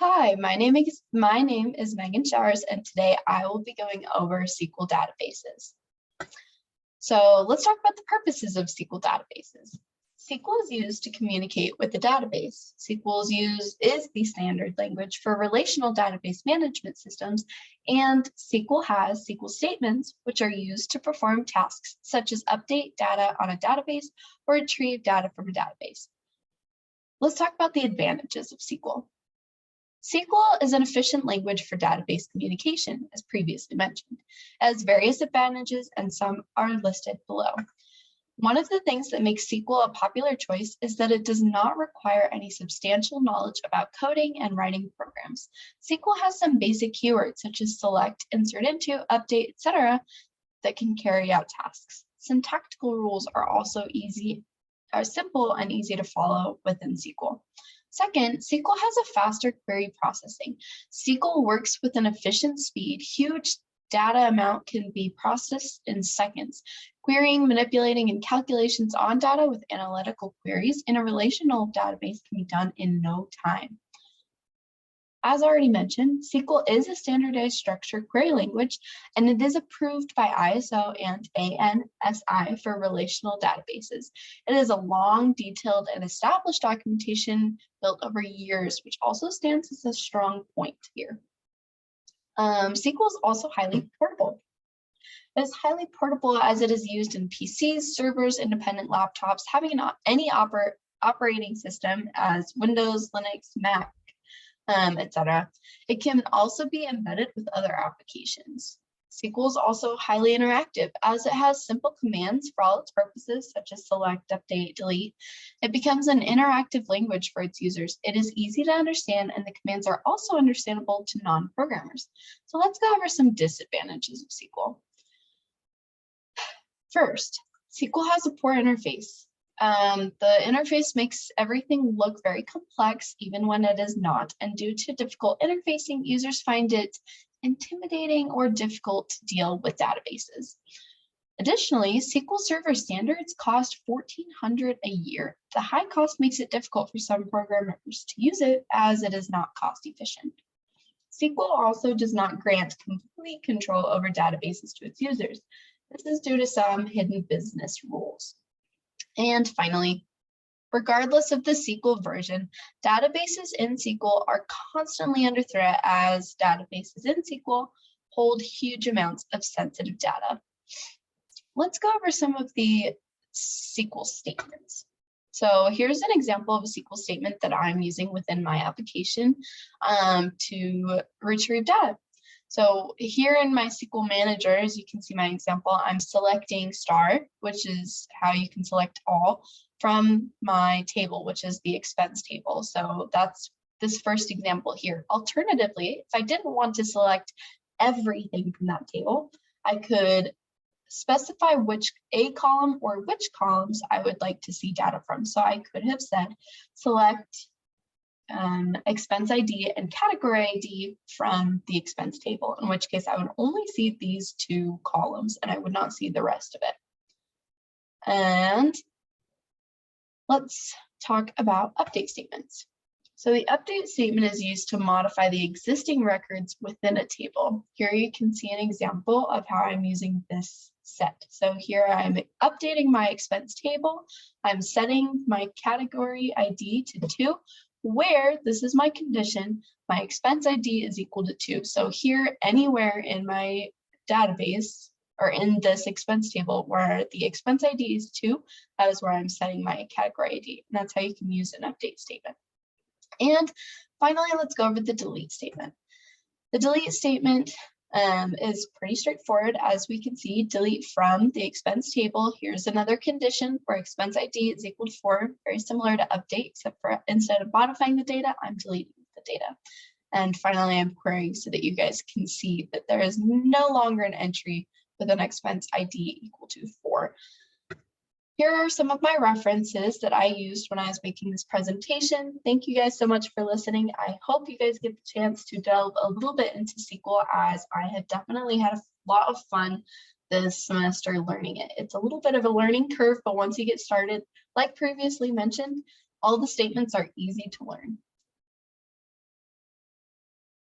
Hi, my name is Megan Showers, and today I will be going over SQL databases. So let's talk about the purposes of SQL databases. SQL is used to communicate with the database. is the standard language for relational database management systems, and SQL has SQL statements, which are used to perform tasks such as update data on a database or retrieve data from a database. Let's talk about the advantages of SQL. SQL is an efficient language for database communication, as previously mentioned. It has various advantages, and some are listed below. One of the things that makes SQL a popular choice is that it does not require any substantial knowledge about coding and writing programs. SQL has some basic keywords such as select, insert into, update, etc. that can carry out tasks. Syntactical rules are simple and easy to follow within SQL. Second, SQL has a faster query processing. SQL works with an efficient speed. Huge data amount can be processed in seconds. Querying, manipulating, and calculations on data with analytical queries in a relational database can be done in no time. As already mentioned, SQL is a standardized structured query language, and it is approved by ISO and ANSI for relational databases. It is a long, detailed, and established documentation built over years, which also stands as a strong point here. SQL is also highly portable. It is highly portable as it is used in PCs, servers, independent laptops, having any operating system as Windows, Linux, Mac, etc. It can also be embedded with other applications. SQL is also highly interactive as it has simple commands for all its purposes, such as select, update, delete. It becomes an interactive language for its users. It is easy to understand, and the commands are also understandable to non-programmers. So let's go over some disadvantages of SQL. First, SQL has a poor interface. The interface makes everything look very complex, even when it is not. And due to difficult interfacing, users find it intimidating or difficult to deal with databases. Additionally, SQL Server standards cost $1,400 a year. The high cost makes it difficult for some programmers to use it as it is not cost efficient. SQL also does not grant complete control over databases to its users. This is due to some hidden business rules. And finally, regardless of the SQL version, databases in SQL are constantly under threat as databases in SQL hold huge amounts of sensitive data. Let's go over some of the SQL statements. So here's an example of a SQL statement that I'm using within my application to retrieve data. So here in my SQL Manager, as you can see my example, I'm selecting star, which is how you can select all, from my table, which is the expense table. So that's this first example here. Alternatively, if I didn't want to select everything from that table, I could specify which column or which columns I would like to see data from. So I could have said select expense ID and category ID from the expense table, in which case I would only see these two columns and I would not see the rest of it. And let's talk about update statements. So the update statement is used to modify the existing records within a table. Here you can see an example of how I'm using this set. So here I'm updating my expense table. I'm setting my category ID to 2, where this is my condition, my expense ID is equal to 2. So here, anywhere in my database or in this expense table where the expense ID is 2, that is where I'm setting my category ID. And that's how you can use an update statement. And finally, let's go over the delete statement. The delete statement is pretty straightforward. As we can see, delete from the expense table. Here's another condition where expense ID is equal to 4, very similar to update, except for instead of modifying the data, I'm deleting the data. And finally, I'm querying so that you guys can see that there is no longer an entry with an expense ID equal to 4. Here are some of my references that I used when I was making this presentation. Thank you guys so much for listening. I hope you guys get the chance to delve a little bit into SQL, as I have definitely had a lot of fun this semester learning it. It's a little bit of a learning curve, but once you get started, like previously mentioned, all the statements are easy to learn.